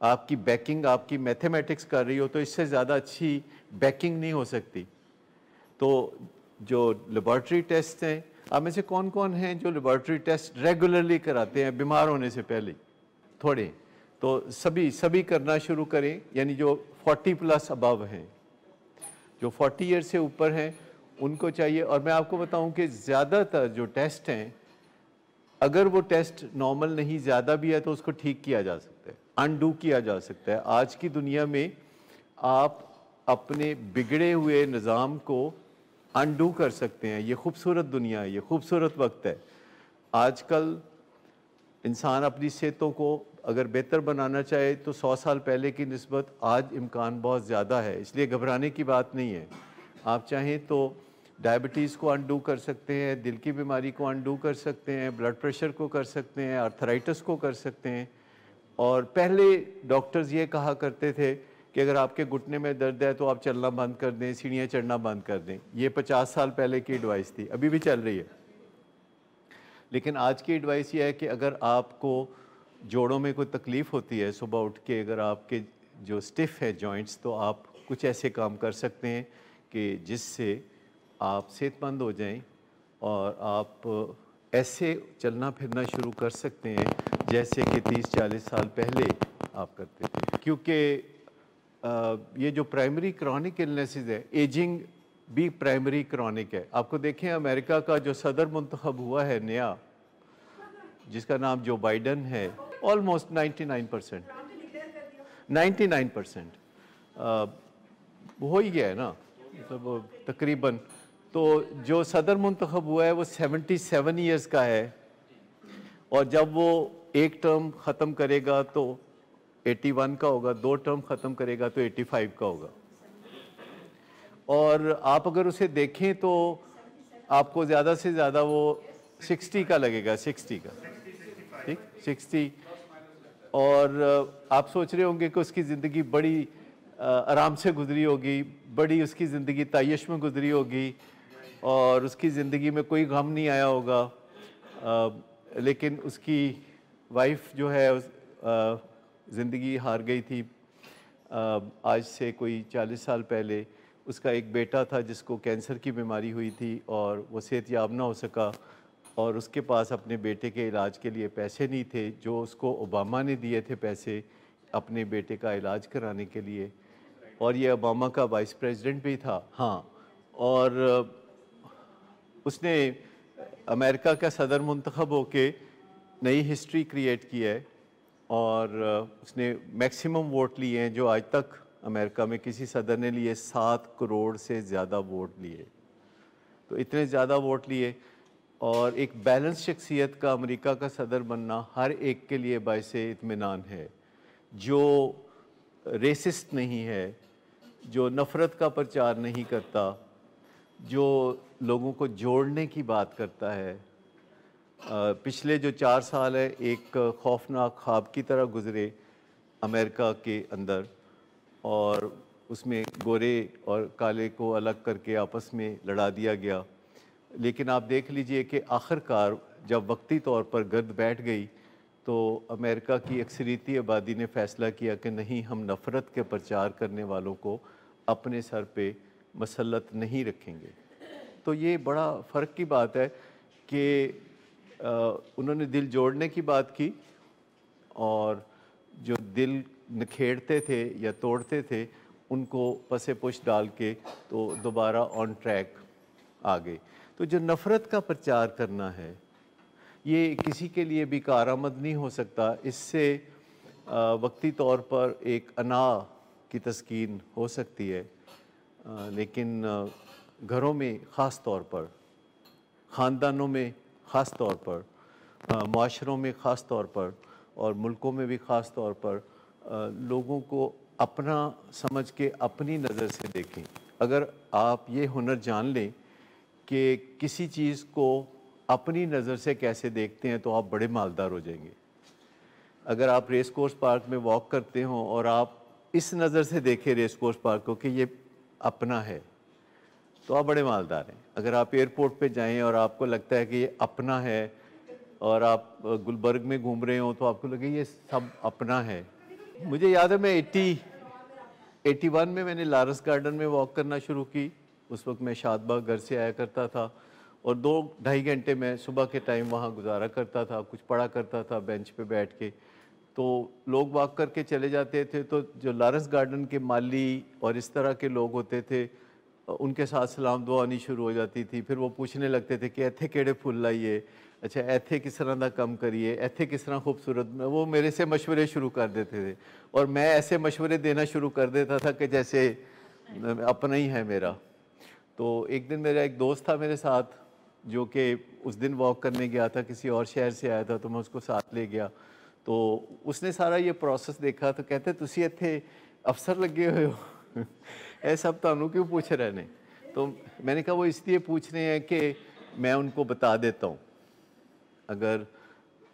आपकी बैकिंग आपकी मैथमेटिक्स कर रही हो, तो इससे ज़्यादा अच्छी बैकिंग नहीं हो सकती। तो जो लेबॉर्ट्री टेस्ट हैं, आप में से कौन कौन हैं जो लेबॉर्ट्री टेस्ट रेगुलरली कराते हैं बीमार होने से पहले? थोड़े। तो सभी करना शुरू करें, यानी जो 40+ अबव हैं, जो 40 ईयर से ऊपर हैं उनको चाहिए। और मैं आपको बताऊं कि ज़्यादातर जो टेस्ट हैं, अगर वो टेस्ट नॉर्मल नहीं ज़्यादा भी है तो उसको ठीक किया जा सकता है, अनडू किया जा सकता है। आज की दुनिया में आप अपने बिगड़े हुए निज़ाम को अनडू कर सकते हैं। ये खूबसूरत दुनिया है, ये खूबसूरत वक्त है। आजकल इंसान अपनी सेहतों को अगर बेहतर बनाना चाहे तो 100 साल पहले की निस्बत आज इम्कान बहुत ज़्यादा है, इसलिए घबराने की बात नहीं है। आप चाहें तो डायबिटीज़ को अनडू कर सकते हैं, दिल की बीमारी को अनडू कर सकते हैं, ब्लड प्रेशर को कर सकते हैं, आर्थराइटिस को कर सकते हैं। और पहले डॉक्टर्स ये कहा करते थे कि अगर आपके घुटने में दर्द है तो आप चलना बंद कर दें, सीढ़ियाँ चढ़ना बंद कर दें। ये 50 साल पहले की एडवाइस थी, अभी भी चल रही है। लेकिन आज की एडवाइस ये है कि अगर आपको जोड़ों में कोई तकलीफ़ होती है सुबह उठ के, अगर आपके जो स्टिफ है जॉइंट्स, तो आप कुछ ऐसे काम कर सकते हैं कि जिससे आप सेहतमंद हो जाएं और आप ऐसे चलना फिरना शुरू कर सकते हैं जैसे कि 30-40 साल पहले आप करते थे। क्योंकि ये जो प्राइमरी क्रॉनिक इलनेसेस है, एजिंग भी प्राइमरी क्रॉनिक है। आपको देखें अमेरिका का जो सदर मुंतखब हुआ है नया, जिसका नाम जो बाइडन है, ऑलमोस्ट 99% 99% हो ही गया है ना, मतलब तकरीबन। तो जो सदर मुंतखब हुआ है वो 77 ईयर्स का है, और जब वो एक टर्म ख़त्म करेगा तो 81 का होगा, 2 टर्म ख़त्म करेगा तो 85 का होगा। और आप अगर उसे देखें तो आपको ज़्यादा से ज़्यादा वो 60 का लगेगा, 60 का, ठीक, 60। और आप सोच रहे होंगे कि उसकी ज़िंदगी बड़ी आराम से गुजरी होगी, बड़ी उसकी ज़िंदगी तायश में गुजरी होगी और उसकी ज़िंदगी में कोई गम नहीं आया होगा। लेकिन उसकी वाइफ जो है ज़िंदगी हार गई थी। आज से कोई 40 साल पहले उसका एक बेटा था जिसको कैंसर की बीमारी हुई थी और वो सेहतयाब ना हो सका, और उसके पास अपने बेटे के इलाज के लिए पैसे नहीं थे, जो उसको ओबामा ने दिए थे पैसे अपने बेटे का इलाज कराने के लिए, और ये ओबामा का वाइस प्रेसिडेंट भी था। हाँ, और उसने अमेरिका का सदर मुंतखब होके नई हिस्ट्री क्रिएट की है, और उसने मैक्सिमम वोट लिए हैं जो आज तक अमेरिका में किसी सदर ने लिए। 7 करोड़ से ज़्यादा वोट लिए, तो इतने ज़्यादा वोट लिए, और एक बैलेंस शख्सियत का अमेरिका का सदर बनना हर एक के लिए बाइसे इत्मीनान है, जो रेसिस्ट नहीं है, जो नफ़रत का प्रचार नहीं करता, जो लोगों को जोड़ने की बात करता है। पिछले जो 4 साल है एक खौफनाक ख्वाब की तरह गुज़रे अमेरिका के अंदर, और उसमें गोरे और काले को अलग करके आपस में लड़ा दिया गया। लेकिन आप देख लीजिए कि आखिरकार जब वक्ती तौर पर गर्द बैठ गई तो अमेरिका की अक्सरियती आबादी ने फ़ैसला किया कि नहीं, हम नफ़रत के प्रचार करने वालों को अपने सर पे मसलत नहीं रखेंगे। तो ये बड़ा फ़र्क की बात है कि उन्होंने दिल जोड़ने की बात की, और जो दिल निखेड़ते थे या तोड़ते थे उनको पसे पुश डाल के तो दोबारा ऑन ट्रैक आ गए। तो जो नफ़रत का प्रचार करना है ये किसी के लिए भी कारआमद नहीं हो सकता। इससे वक्ती तौर पर एक अना की तस्कीन हो सकती है, लेकिन घरों में ख़ास तौर पर, ख़ानदानों में ख़ास तौर पर, माशरों में ख़ास तौर पर, और मुल्कों में भी ख़ास तौर पर लोगों को अपना समझ के अपनी नज़र से देखें। अगर आप ये हुनर जान लें कि किसी चीज़ को अपनी नज़र से कैसे देखते हैं तो आप बड़े मालदार हो जाएंगे। अगर आप रेस कोर्स पार्क में वॉक करते हो और आप इस नज़र से देखें रेस कोर्स पार्क को कि ये अपना है, तो आप बड़े मालदार हैं। अगर आप एयरपोर्ट पे जाएं और आपको लगता है कि ये अपना है, और आप गुलबर्ग में घूम रहे हो तो आपको लगे ये सब अपना है। मुझे याद है मैं 81 में मैंने लारस गार्डन में वॉक करना शुरू की। उस वक्त मैं शादबाग घर से आया करता था और 2-2.5 घंटे मैं सुबह के टाइम वहाँ गुजारा करता था, कुछ पढ़ा करता था बेंच पे बैठ के। तो लोग वॉक करके चले जाते थे, तो जो लारस गार्डन के माली और इस तरह के लोग होते थे उनके साथ सलाम दुआ आनी शुरू हो जाती थी। फिर वो पूछने लगते थे कि इत्थे केड़े फुल लाइए, अच्छा इत्थे किस तरह का कम करिए, इत्थे किस तरह खूबसूरत। वो मेरे से मशवरे शुरू कर देते थे और मैं ऐसे मशवरे देना शुरू कर देता था कि जैसे अपना ही है मेरा। तो एक दिन मेरा एक दोस्त था मेरे साथ, जो कि उस दिन वॉक करने गया था, किसी और शहर से आया था, तो मैं उसको साथ ले गया। तो उसने सारा ये प्रोसेस देखा तो कहते तुसी इत्थे अफसर लगे हुए हो ये सब तुहानू क्यों पूछ रहे ने। तो मैंने कहा वो इसलिए पूछ रहे हैं कि मैं उनको बता देता हूँ। अगर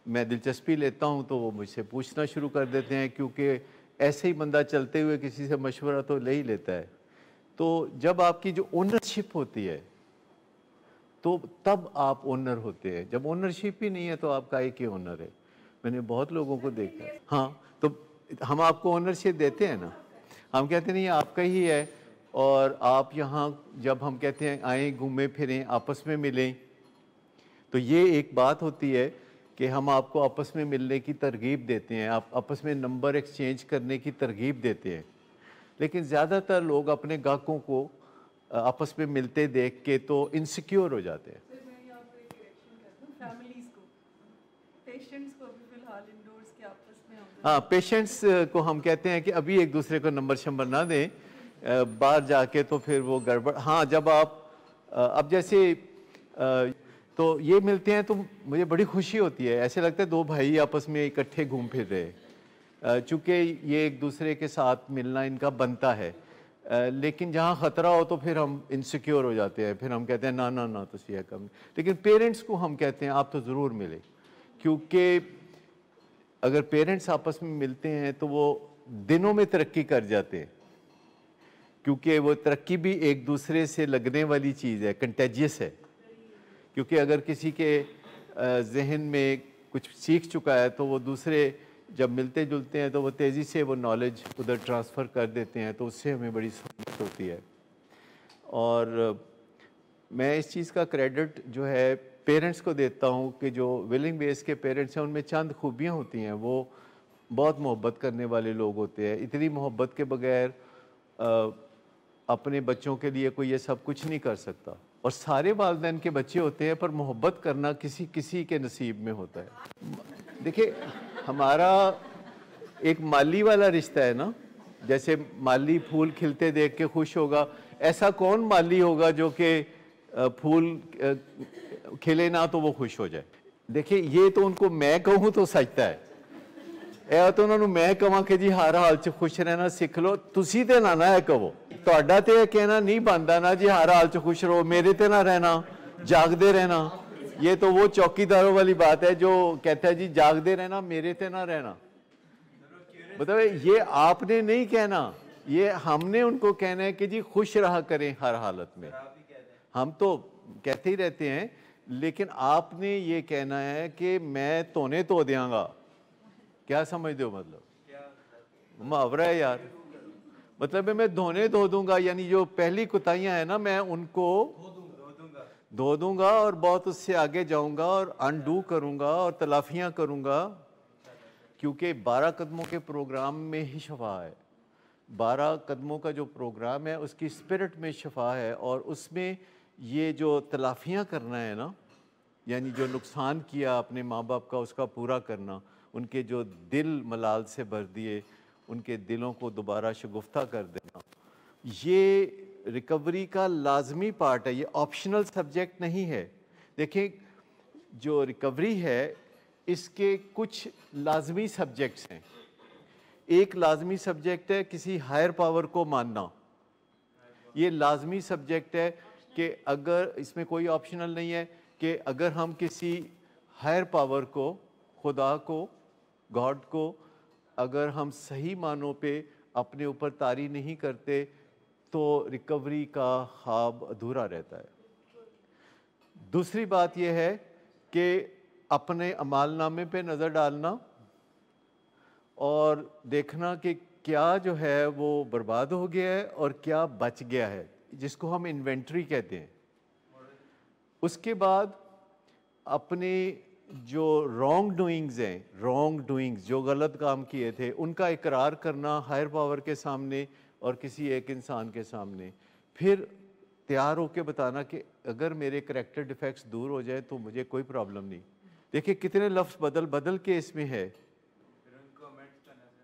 मैं दिलचस्पी लेता हूँ तो वो मुझसे पूछना शुरू कर देते हैं, क्योंकि ऐसे ही बंदा चलते हुए किसी से मशवरा तो ले ही लेता है। तो जब आपकी जो ओनरशिप होती है तो तब आप ओनर होते हैं। जब ओनरशिप ही नहीं है तो आप काहे के ओनर है। मैंने बहुत लोगों को देखा है। हाँ, तो हम आपको ओनरशिप देते हैं ना, हम कहते नहीं आपका ही है, और आप यहाँ जब हम कहते हैं आएँ, घूमें फिरें, आपस में मिलें, तो ये एक बात होती है कि हम आपको आपस में मिलने की तरगीब देते हैं, आप आपस में नंबर एक्सचेंज करने की तरगीब देते हैं। लेकिन ज़्यादातर लोग अपने गाहकों को आपस में मिलते देख के तो इनसिक्योर हो जाते हैं। सर मैं यहाँ पर एक करेक्शन कर दूँ, फैमिलीज़ को, पेशेंट्स को अभी फिलहाल इंडोर्स के आपस में हम हाँ, पेशेंट्स को हम कहते हैं कि अभी एक दूसरे को नंबर शंबर ना दें, बाहर जाके तो फिर वो गड़बड़। हाँ, जब आप अब जैसे तो ये मिलते हैं तो मुझे बड़ी खुशी होती है, ऐसे लगता है दो भाई आपस में इकट्ठे घूम फिर रहे, चूँकि ये एक दूसरे के साथ मिलना इनका बनता है। लेकिन जहाँ ख़तरा हो तो फिर हम इनसिक्योर हो जाते हैं, फिर हम कहते हैं ना ना ना तो ये कम। लेकिन पेरेंट्स को हम कहते हैं आप तो ज़रूर मिले, क्योंकि अगर पेरेंट्स आपस में मिलते हैं तो वो दिनों में तरक्की कर जाते हैं, क्योंकि वो तरक्की भी एक दूसरे से लगने वाली चीज़ है, कंटेजियस है। क्योंकि अगर किसी के जहन में कुछ सीख चुका है तो वो दूसरे जब मिलते जुलते हैं तो वो तेज़ी से वो नॉलेज उधर ट्रांसफ़र कर देते हैं, तो उससे हमें बड़ी सहूलियत होती है। और मैं इस चीज़ का क्रेडिट जो है पेरेंट्स को देता हूँ कि जो विलिंग बेस के पेरेंट्स हैं उनमें चंद खूबियाँ होती हैं, वो बहुत मोहब्बत करने वाले लोग होते हैं। इतनी मोहब्बत के बगैर अपने बच्चों के लिए कोई ये सब कुछ नहीं कर सकता, और सारे वालिदैन के बच्चे होते हैं, पर मोहब्बत करना किसी किसी के नसीब में होता है। देखिए, हमारा एक माली वाला रिश्ता है ना, जैसे माली फूल खिलते देख के खुश होगा, ऐसा कौन माली होगा जो कि फूल खिले ना तो वो खुश हो जाए। देखिए, ये तो उनको मैं कहूँ तो सचता है, ਇਹ ਤਾਂ ਉਹਨਾਂ ਨੂੰ ਮੈਂ ਕਹਾਂ ਕਿ ਜੀ ਹਰ ਹਾਲ 'ਚ ਖੁਸ਼ ਰਹਿਣਾ ਸਿੱਖ ਲਓ, ਤੁਸੀਂ ਤੇ ਨਾ ਇਹ ਕਹੋ, ਤੁਹਾਡਾ ਤੇ ਇਹ ਕਹਿਣਾ ਨਹੀਂ ਬਣਦਾ ਨਾ जी हर हाल 'ਚ खुश रहो, मेरे ते ना रहना, जागते रहना। ये तो वो चौकीदारों वाली बात है जो कहता है जी जागते रहना, मेरे ते ना रहना। मतलब ये आपने नहीं कहना, ये हमने उनको कहना है कि जी खुश रहा करें हर हालत में। हम तो कहते ही रहते हैं, लेकिन आपने ये कहना है कि मैं तोने तो देंगा। क्या समझते हो? मतलब मुहावरा है यार, मतलब मैं धोने धो दूंगा, यानी जो पहली कुताइयां है ना मैं उनको धो दूंगा और बहुत उससे आगे जाऊंगा और अनडू करूंगा और तलाफियां करूंगा, क्योंकि 12 कदमों के प्रोग्राम में ही शफा है। 12 कदमों का जो प्रोग्राम है उसकी स्पिरिट में शफा है, और उसमें ये जो तलाफियां करना है ना, यानी जो नुकसान किया अपने माँ बाप का उसका पूरा करना, उनके जो दिल मलाल से भर दिए उनके दिलों को दोबारा शगुफ्ता कर देना, ये रिकवरी का लाजमी पार्ट है, ये ऑप्शनल सब्जेक्ट नहीं है। देखिए, जो रिकवरी है इसके कुछ लाजमी सब्जेक्ट्स हैं। एक लाजमी सब्जेक्ट है किसी हायर पावर को मानना, ये लाजमी सब्जेक्ट है कि अगर इसमें कोई ऑप्शनल नहीं है कि अगर हम किसी हायर पावर को, खुदा को, गॉड को अगर हम सही मानों पे अपने ऊपर तारी नहीं करते तो रिकवरी का ख्वाब अधूरा रहता है। दूसरी बात यह है कि अपने अमालनामे पे नज़र डालना और देखना कि क्या जो है वो बर्बाद हो गया है और क्या बच गया है, जिसको हम इन्वेंट्री कहते हैं। उसके बाद अपने जो रॉन्ग डूइंग्स हैं, रॉन्ग डूइंग्स जो गलत काम किए थे, उनका इकरार करना हायर पावर के सामने और किसी एक इंसान के सामने, फिर तैयार होकर बताना कि अगर मेरे करैक्टर डिफेक्ट्स दूर हो जाए तो मुझे कोई प्रॉब्लम नहीं। देखिए कितने लफ्ज़ बदल बदल के इसमें है।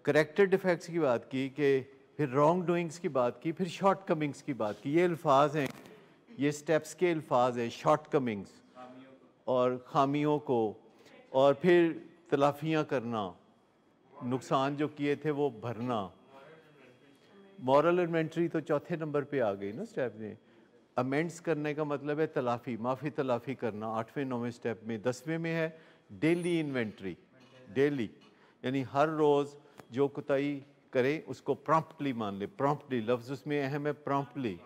करैक्टर डिफेक्ट्स की बात की, कि फिर रॉन्ग डूइंग्स की बात की, फिर शॉर्ट कमिंग्स की बात की। ये अल्फाज हैं, ये स्टेप्स के अल्फाज हैं, शॉर्ट कमिंग्स और खामियों को, और फिर तलाफियाँ करना, नुकसान जो किए थे वो भरना। मॉरल इन्वेंट्री तो चौथे नंबर पे आ गई ना स्टेप में। अमेंड्स करने का मतलब है तलाफ़ी, माफ़ी तलाफ़ी करना 8वें 9वें स्टेप में। 10वें में है डेली इन्वेंट्री, डेली यानी हर रोज़ जो कोताही करें उसको प्रॉम्प्टली मान ले। प्रॉम्प्टली लफ्ज़ उसमें अहम है, प्रॉम्प्टली।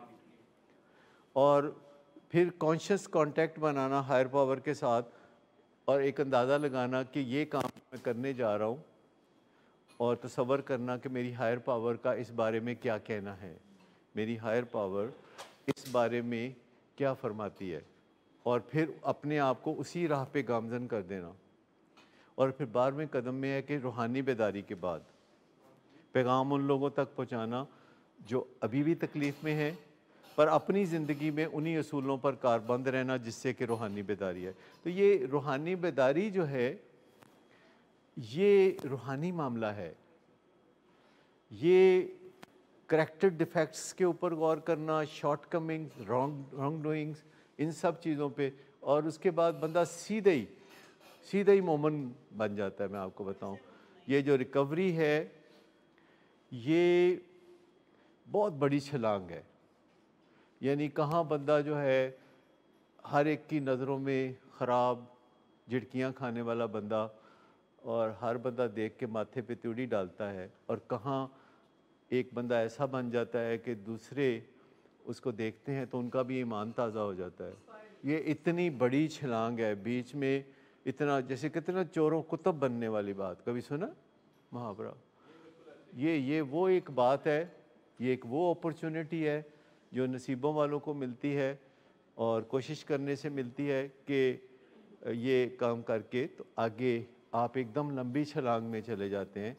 और फिर कॉन्शियस कांटेक्ट बनाना हायर पावर के साथ, और एक अंदाज़ा लगाना कि ये काम मैं करने जा रहा हूँ, और तसव्वुर करना कि मेरी हायर पावर का इस बारे में क्या कहना है, मेरी हायर पावर इस बारे में क्या फरमाती है, और फिर अपने आप को उसी राह पे गामज़न कर देना। और फिर 12वें कदम में है कि रूहानी बेदारी के बाद पैगाम उन लोगों तक पहुँचाना जो अभी भी तकलीफ़ में है, पर अपनी ज़िंदगी में उन्हीं असूलों पर कारबंद रहना जिससे कि रूहानी बेदारी है। तो ये रूहानी बेदारी जो है, ये रूहानी मामला है। ये करैक्टर डिफेक्ट्स के ऊपर गौर करना, शॉर्ट कमिंग्स, रॉन्ग डूइंग्स, इन सब चीज़ों पे, और उसके बाद बंदा सीधे ही मोमन बन जाता है। मैं आपको बताऊं, ये जो रिकवरी है ये बहुत बड़ी छलांग है। यानी कहाँ बंदा जो है हर एक की नज़रों में ख़राब झिड़कियाँ खाने वाला बंदा, और हर बंदा देख के माथे पे त्योड़ी डालता है, और कहाँ एक बंदा ऐसा बन जाता है कि दूसरे उसको देखते हैं तो उनका भी ईमान ताज़ा हो जाता है। ये इतनी बड़ी छलांग है, बीच में इतना, जैसे कितना चोरों कुतब बनने वाली बात, कभी सुना मुहावरा? ये वो एक बात है, ये एक वो अपॉर्चुनिटी है जो नसीबों वालों को मिलती है और कोशिश करने से मिलती है कि ये काम करके तो आगे आप एकदम लंबी छलांग में चले जाते हैं।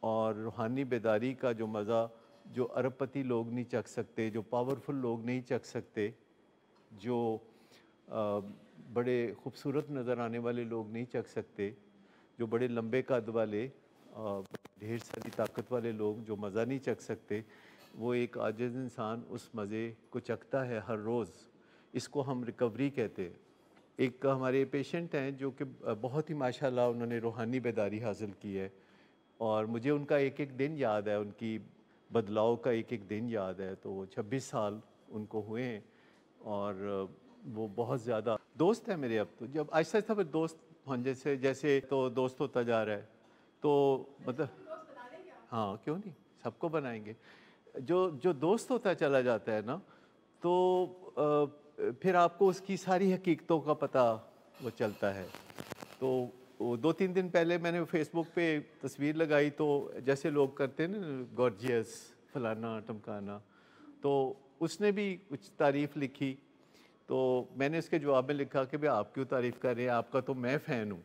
और रूहानी बेदारी का जो मज़ा जो अरबपति लोग नहीं चख सकते, जो पावरफुल लोग नहीं चख सकते, जो बड़े ख़ूबसूरत नज़र आने वाले लोग नहीं चख सकते, जो बड़े लंबे कद वाले ढेर सारी ताकत वाले लोग जो मज़ा नहीं चख सकते, वो एक आजिज़ इंसान उस मज़े को चखता है हर रोज़। इसको हम रिकवरी कहते हैं। एक हमारे पेशेंट हैं जो कि बहुत ही माशाल्लाह उन्होंने रूहानी बेदारी हासिल की है, और मुझे उनका एक एक दिन याद है, उनकी बदलाव का एक एक दिन याद है। तो वो 26 साल उनको हुए हैं, और वो बहुत ज़्यादा दोस्त है मेरे। अब तो जब आहिस्ता आहिस्ता फिर दोस्त जैसे जैसे तो दोस्त होता जा रहा है, तो मतलब हाँ क्यों नहीं, सबको बनाएंगे। जो दोस्त होता चला जाता है ना, तो फिर आपको उसकी सारी हकीकतों का पता वो चलता है। तो 2-3 दिन पहले मैंने फेसबुक पे तस्वीर लगाई, तो जैसे लोग करते हैं ना, गॉर्जियस फलाना टमकाना, तो उसने भी कुछ तारीफ़ लिखी। तो मैंने उसके जवाब में लिखा कि भाई आप क्यों तारीफ़ कर रहे हैं, आपका तो मैं फ़ैन हूँ,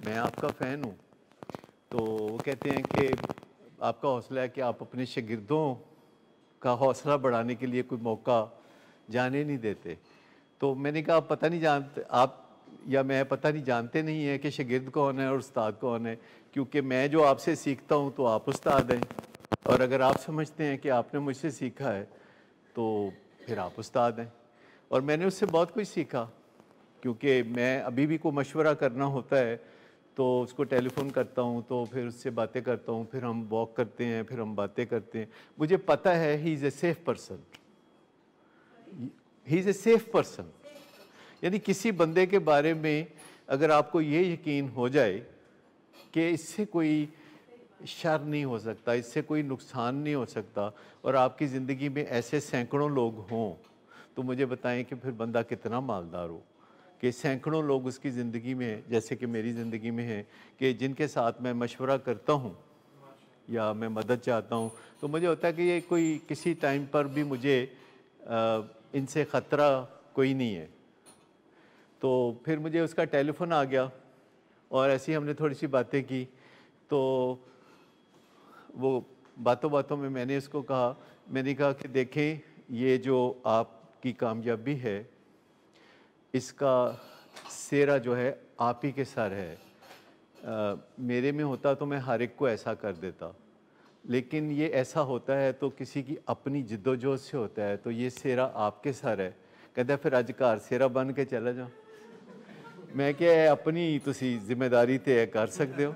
मैं आपका फ़ैन हूँ। तो वो कहते हैं कि आपका हौसला है कि आप अपने शागिर्दों का हौसला बढ़ाने के लिए कोई मौका जाने नहीं देते। तो मैंने कहा आप पता नहीं जानते, आप या मैं पता नहीं जानते नहीं है कि शागिर्द कौन है और उस्ताद कौन है, क्योंकि मैं जो आपसे सीखता हूँ तो आप उस्ताद हैं, और अगर आप समझते हैं कि आपने मुझसे सीखा है तो फिर आप उस्ताद हैं। और मैंने उससे बहुत कुछ सीखा, क्योंकि मैं अभी भी कोई मशवरा करना होता है तो उसको टेलीफोन करता हूँ, तो फिर उससे बातें करता हूँ, फिर हम वॉक करते हैं, फिर हम बातें करते हैं। मुझे पता है he is a safe person, he is a safe person. यानी किसी बंदे के बारे में अगर आपको ये यकीन हो जाए कि इससे कोई शर नहीं हो सकता, इससे कोई नुकसान नहीं हो सकता, और आपकी ज़िंदगी में ऐसे सैकड़ों लोग हों, तो मुझे बताएं कि फिर बंदा कितना मालदार हो कि सैकड़ों लोग उसकी ज़िंदगी में, जैसे कि मेरी ज़िंदगी में है, कि जिनके साथ मैं मशवरा करता हूँ या मैं मदद चाहता हूँ, तो मुझे होता है कि ये कोई किसी टाइम पर भी मुझे इनसे ख़तरा कोई नहीं है। तो फिर मुझे उसका टेलीफोन आ गया, और ऐसी हमने थोड़ी सी बातें की। तो वो बातों बातों में मैंने उसको कहा, मैंने कहा कि देखें, ये जो आपकी कामयाबी है इसका सेरा जो है आप ही के सर है। मेरे में होता तो मैं हर एक को ऐसा कर देता, लेकिन ये ऐसा होता है तो किसी की अपनी जिद्दोजहद से होता है, तो ये सेरा आपके सर है। कहता फिर अज घर सेरा बन के चला जा। मैं क्या अपनी तुसी जिम्मेदारी तय कर सकते हो,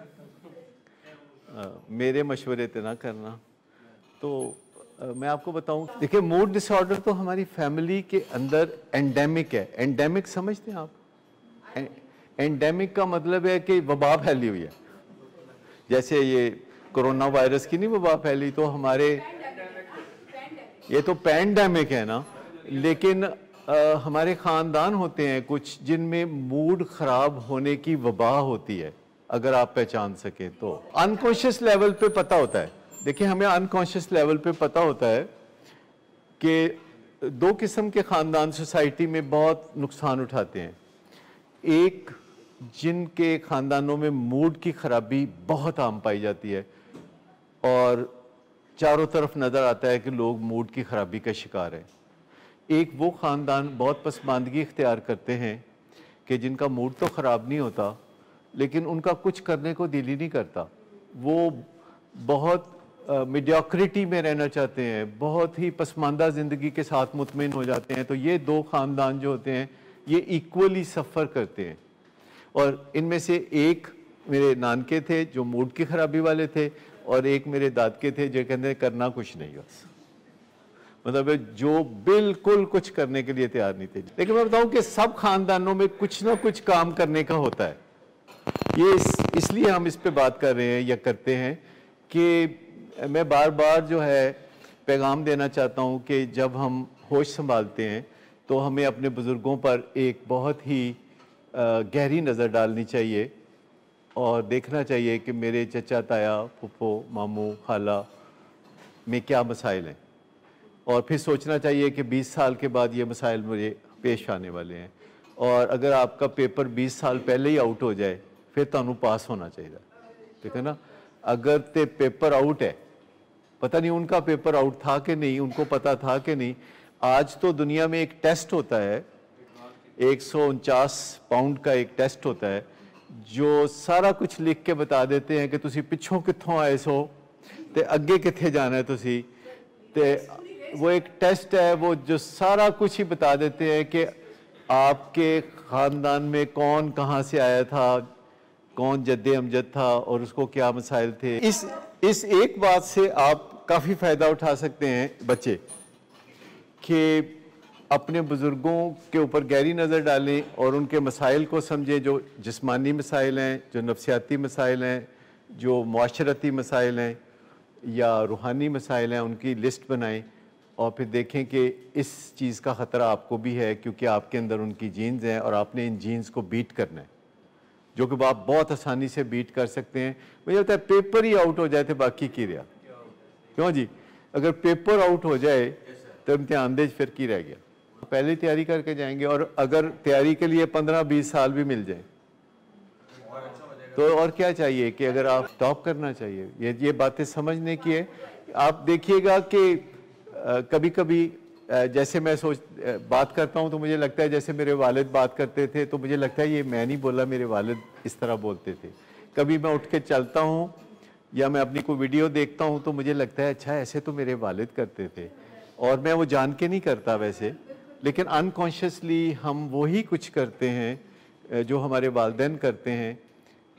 मेरे मशवरे ते ना करना। तो मैं आपको बताऊं, देखिए मूड डिसऑर्डर तो हमारी फैमिली के अंदर एंडेमिक है। एंडेमिक समझते हैं आप? एंडेमिक का मतलब है कि वबा फैली हुई है। जैसे ये कोरोना वायरस की नहीं वबा फैली, तो हमारे ये तो पैंडेमिक है ना, लेकिन हमारे ख़ानदान होते हैं कुछ जिनमें मूड ख़राब होने की वबा होती है, अगर आप पहचान सकें तो। अनकॉन्शियस लेवल पे पता होता है, देखिए हमें अनकॉन्शियस लेवल पे पता होता है कि दो किस्म के ख़ानदान सोसाइटी में बहुत नुकसान उठाते हैं। एक, जिनके ख़ानदानों में मूड की ख़राबी बहुत आम पाई जाती है और चारों तरफ नज़र आता है कि लोग मूड की ख़राबी का शिकार हैं। एक वो ख़ानदान बहुत पसमानदगी इख्तियार करते हैं कि जिनका मूड तो ख़राब नहीं होता लेकिन उनका कुछ करने को दिल ही नहीं करता, वो बहुत मीडियोक्रिटी में रहना चाहते हैं, बहुत ही पसमानदा ज़िंदगी के साथ मुतमिन हो जाते हैं। तो ये दो ख़ानदान जो होते हैं ये इक्वली सफ़र करते हैं। और इनमें से एक मेरे नानके थे जो मूड की ख़राबी वाले थे और एक मेरे दादके थे जो कहते करना कुछ नहीं, बस मतलब जो बिल्कुल कुछ करने के लिए तैयार नहीं थे। लेकिन मैं बताऊं कि सब ख़ानदानों में कुछ ना कुछ काम करने का होता है। ये इसलिए हम इस पे बात कर रहे हैं या करते हैं कि मैं बार बार जो है पैगाम देना चाहता हूं कि जब हम होश संभालते हैं तो हमें अपने बुज़ुर्गों पर एक बहुत ही गहरी नज़र डालनी चाहिए और देखना चाहिए कि मेरे चचा, ताया, फूफो, मामू, खाला में क्या मसाइल हैं और फिर सोचना चाहिए कि 20 साल के बाद ये मसाइल मुझे पेश आने वाले हैं। और अगर आपका पेपर 20 साल पहले ही आउट हो जाए फिर तुहानू पास होना चाहिए, ठीक है ना। अगर ते पेपर आउट है, पता नहीं उनका पेपर आउट था कि नहीं, उनको पता था कि नहीं। आज तो दुनिया में एक टेस्ट होता है, 149 पाउंड का एक टेस्ट होता है जो सारा कुछ लिख के बता देते हैं कि तुसी पिछों कित्थों आए सो ते अगे कित्थे जाना है तुसी। ते वो एक टेस्ट है वो जो सारा कुछ ही बता देते हैं कि आपके ख़ानदान में कौन कहाँ से आया था, कौन जद्दे अमजद था और उसको क्या मसाइल थे। इस एक बात से आप काफ़ी फ़ायदा उठा सकते हैं बच्चे कि अपने बुज़ुर्गों के ऊपर गहरी नज़र डालें और उनके मसाइल को समझें, जो जिस्मानी मसाइल हैं, जो नफ्सियाती मसाइल हैं, जो मुआशरती मसाइल हैं या रूहानी मसाइल हैं, उनकी लिस्ट बनाएं और फिर देखें कि इस चीज़ का ख़तरा आपको भी है क्योंकि आपके अंदर उनकी जीन्स हैं और आपने इन जीन्स को बीट करना है, जो कि आप बहुत आसानी से बीट कर सकते हैं। मुझे लगता है पेपर ही आउट हो जाए तो बाकी की रहा, क्यों जी? अगर पेपर आउट हो जाए तो इम्तिहान दे फिर की रह गया। पहले तैयारी करके जाएंगे और अगर तैयारी के लिए 15-20 साल भी मिल जाए तो और क्या चाहिए कि अगर आप टॉप करना चाहिए। ये बातें समझने की है। आप देखिएगा कि कभी कभी जैसे मैं बात करता हूँ तो मुझे लगता है जैसे मेरे वालिद बात करते थे, तो मुझे लगता है ये मैं नहीं बोला, मेरे वालिद इस तरह बोलते थे। कभी मैं उठ के चलता हूँ या मैं अपनी कोई वीडियो देखता हूँ तो मुझे लगता है अच्छा ऐसे तो मेरे वालिद करते थे, और मैं वो जान के नहीं करता वैसे, लेकिन अनकॉन्शियसली हम वही कुछ करते हैं जो हमारे वालिदैन करते हैं।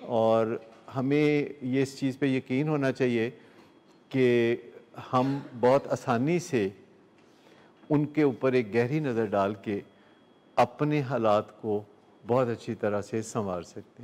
और हमें ये इस चीज़ पे यकीन होना चाहिए कि हम बहुत आसानी से उनके ऊपर एक गहरी नज़र डाल के अपने हालात को बहुत अच्छी तरह से संवार सकते हैं।